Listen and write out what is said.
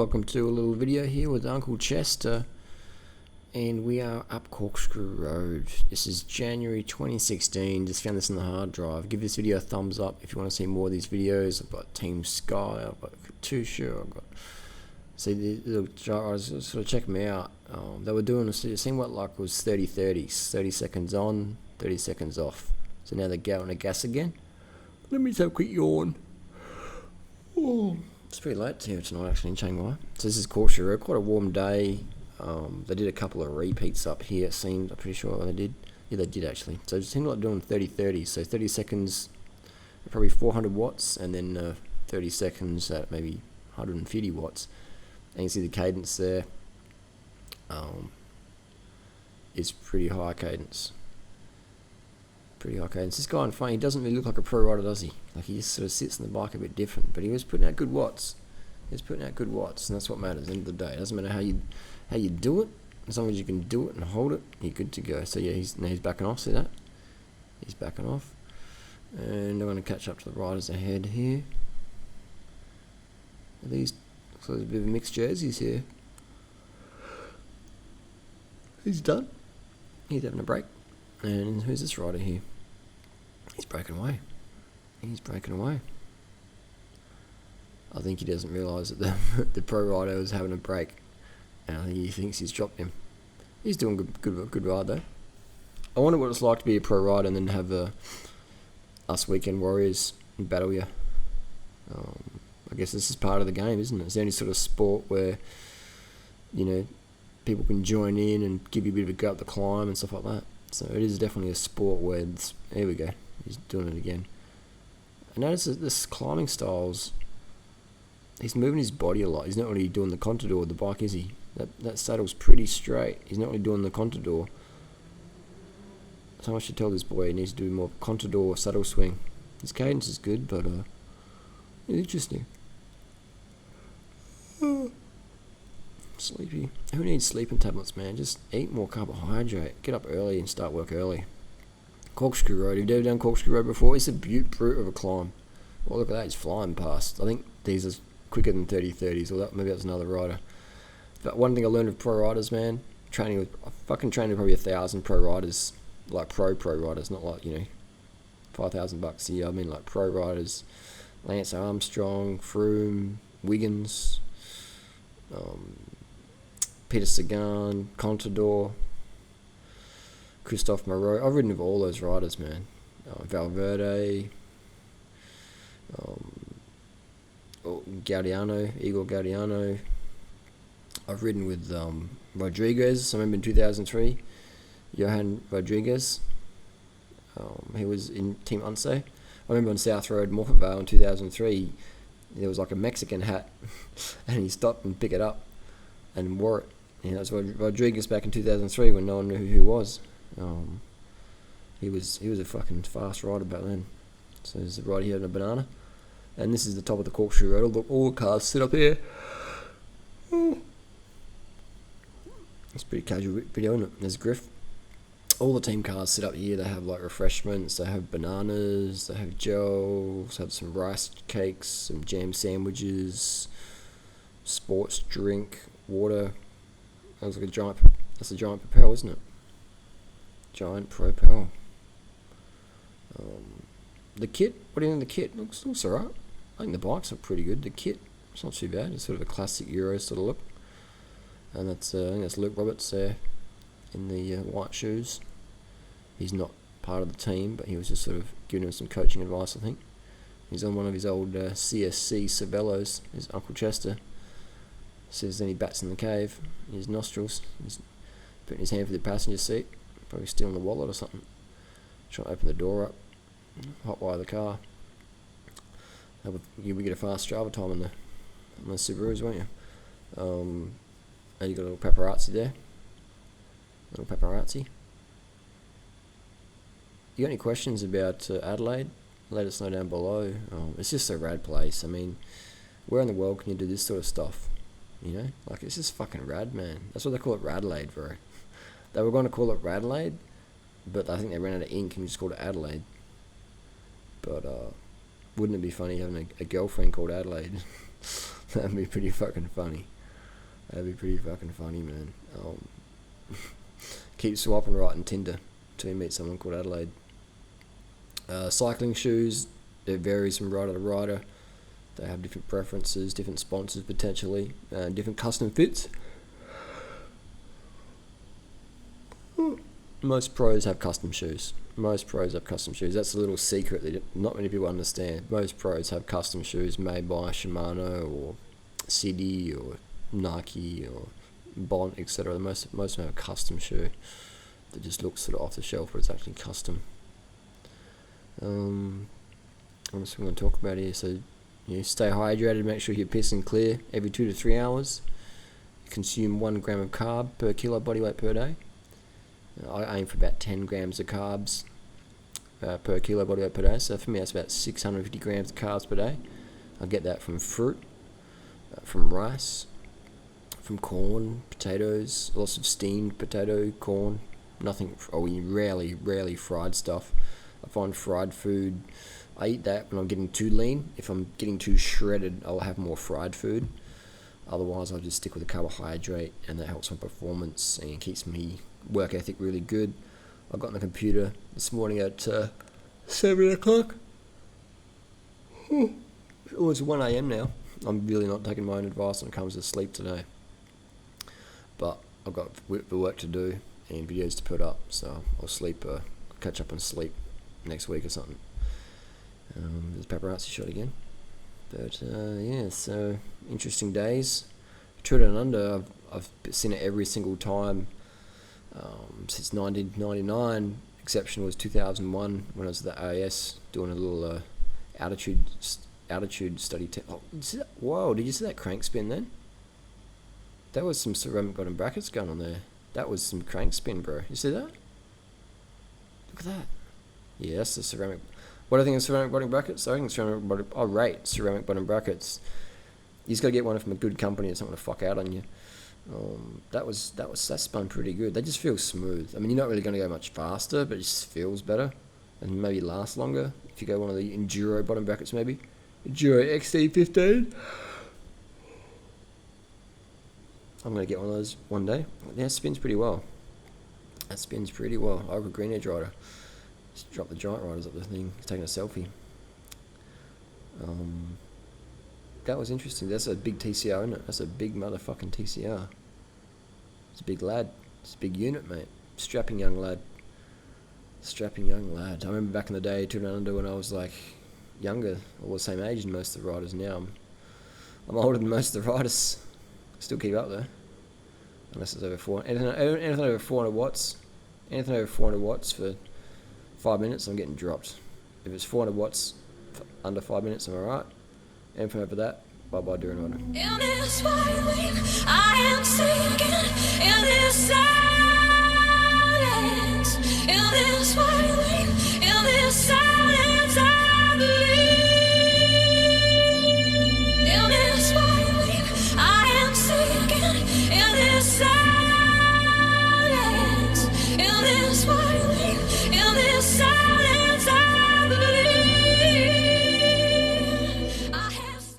welcome to a little video here with Uncle Chester, and we are up Corkscrew Road. This is January 2016, just found this in the hard drive. Give this video a thumbs up if you want to see more of these videos. I've got Team Sky, I've got Katusha, I've got... See, the riders, sort of check them out. They were doing, it seemed like it was 30-30s, 30 seconds on, 30 seconds off. So now they're going to gas again. Let me just have a quick yawn. Oh. It's pretty late here tonight actually in Chiang Mai. So this is Corkscrew Road, quite a warm day. They did a couple of repeats up here, it seemed. I'm pretty sure they did. Yeah, they did actually. So it seemed like doing 30-30. So 30 seconds, probably 400 watts, and then 30 seconds at maybe 150 watts. And you can see the cadence there. It's pretty high cadence. Pretty high cadence. This guy in front, he doesn't really look like a pro rider, does he? Like, he just sort of sits on the bike a bit different, but he was putting out good watts. He was putting out good watts, and that's what matters at the end of the day. It doesn't matter how you do it, as long as you can do it and hold it, you're good to go. So yeah, he's backing off. See that? He's backing off, and I'm going to catch up to the riders ahead here. These, so there's a bit of mixed jerseys here. He's done. He's having a break. And who's this rider here? He's breaking away. He's breaking away. I think he doesn't realise that the pro rider is having a break, and I think he thinks he's dropped him. He's doing good ride though. I wonder what it's like to be a pro rider and then have us weekend warriors battle you. I guess this is part of the game, isn't it? It's the only sort of sport where, you know, people can join in and give you a bit of a go up the climb and stuff like that. So it is definitely a sport where here we go. He's doing it again. I notice that this climbing styles, he's moving his body a lot. He's not really doing the contador with the bike, is he? That saddle's pretty straight. He's not really doing the contador. So I should tell this boy he needs to do more contador saddle swing. His cadence is good, but interesting. Sleepy. Who needs sleeping tablets, man? Just eat more carbohydrate. Get up early and start work early. Corkscrew Road. Have you ever done Corkscrew Road before? It's a brute of a climb. Well, look at that. He's flying past. I think these are quicker than 30-30s. Or maybe that's another rider. But one thing I learned with pro riders, man, I fucking trained with probably 1,000 pro riders. Like pro riders, not like, you know, $5,000 a year. I mean like pro riders. Lance Armstrong, Froome, Wiggins, Peter Sagan, Contador, Christophe Moreau. I've ridden with all those riders, man. Valverde, Igor Gaudiano. I've ridden with Rodriguez. I remember in 2003, Johan Rodriguez. He was in Team Unse. I remember on South Road, Morphet Vale in 2003, there was like a Mexican hat, and he stopped and picked it up and wore it. You know, that was Rodriguez back in 2003 when no one knew who he was. He was a fucking fast rider back then. So there's a rider here in a banana, and this is the top of the Corkscrew Road. All the cars sit up here. It's a pretty casual video, isn't it? There's Griff. All the team cars sit up here. They have like refreshments. They have bananas. They have gels. They have some rice cakes, some jam sandwiches, sports drink, water. That was like that's a giant Propel, isn't it? Giant Propel. The kit, what do you think of the kit? Looks alright. I think the bikes are pretty good. The kit, it's not too bad. It's sort of a classic Euro sort of look. And I think that's Luke Roberts there in the white shoes. He's not part of the team, but he was just sort of giving him some coaching advice, I think. He's on one of his old CSC Cervelos, his Uncle Chester. Says then he bats in the cave, in his nostrils. He's putting his hand for the passenger seat, probably stealing the wallet or something. Trying to open the door up, hotwire the car. You would get a fast Strava time on the Subarus, won't you? And you got a little paparazzi there. Little paparazzi. You got any questions about Adelaide? Let us know down below. It's just a rad place. I mean, where in the world can you do this sort of stuff? You know, like, it's just fucking rad, man. That's what they call it, Radelaide, bro. They were going to call it Radelaide, but I think they ran out of ink and just called it Adelaide. But wouldn't it be funny having a girlfriend called Adelaide? That'd be pretty fucking funny. That'd be pretty fucking funny, man. Keep swapping right on Tinder till you meet someone called Adelaide. Cycling shoes, it varies from rider to rider. They have different preferences, different sponsors potentially, different custom fits. Most pros have custom shoes. That's a little secret that not many people understand. Most pros have custom shoes made by Shimano or City or Nike or Bond, etc. Most of them have a custom shoe that just looks sort of off the shelf, but it's actually custom. What else we going to talk about here? So, stay hydrated. Make sure you're pissing clear every 2 to 3 hours. Consume 1 gram of carb per kilo body weight per day. I aim for about 10 grams of carbs per kilo body weight per day. So for me, that's about 650 grams of carbs per day. I get that from fruit, from rice, from corn, potatoes, lots of steamed potato, corn. Nothing, rarely fried stuff. I find fried food, I eat that when I'm getting too lean. If I'm getting too shredded, I'll have more fried food. Otherwise, I'll just stick with the carbohydrate, and that helps my performance and keeps me work ethic really good. I got on the computer this morning at 7 o'clock. It was 1 a.m. now. I'm really not taking my own advice when it comes to sleep today. But I've got the work to do and videos to put up, so I'll catch up on sleep next week or something. There's paparazzi shot again. But so interesting days. Tour Down Under, I've seen it every single time since 1999. Exception was 2001 when I was at the AIS doing a little altitude study. Whoa, did you see that crank spin then? That was some ceramic bottom brackets going on there. That was some crank spin, bro. You see that? Look at that. Yeah, that's the ceramic. What do I think of ceramic bottom brackets? I think ceramic bottom brackets. You just got to get one from a good company that's not going to fuck out on you. That spun pretty good. They just feel smooth. I mean, you're not really going to go much faster, but it just feels better and maybe last longer if you go one of the Enduro bottom brackets, maybe Enduro XT15. I'm going to get one of those one day. Yeah, it spins pretty well. I have a Green Edge rider. Just drop the giant riders up the thing, taking a selfie. That was interesting. That's a big TCR, isn't it? That's a big motherfucking TCR. It's a big lad. It's a big unit, mate. Strapping young lad. I remember back in the day, Tour Down Under, when I was like younger, I was the same age as most of the riders. Now I'm older than most of the riders. Still keep up though. Unless it's over 400. Anything over 400 watts. Anything over 400 watts for 5 minutes, I'm getting dropped. If it's 400 watts under 5 minutes, I'm alright. Anything over that, bye-bye, Doing Order.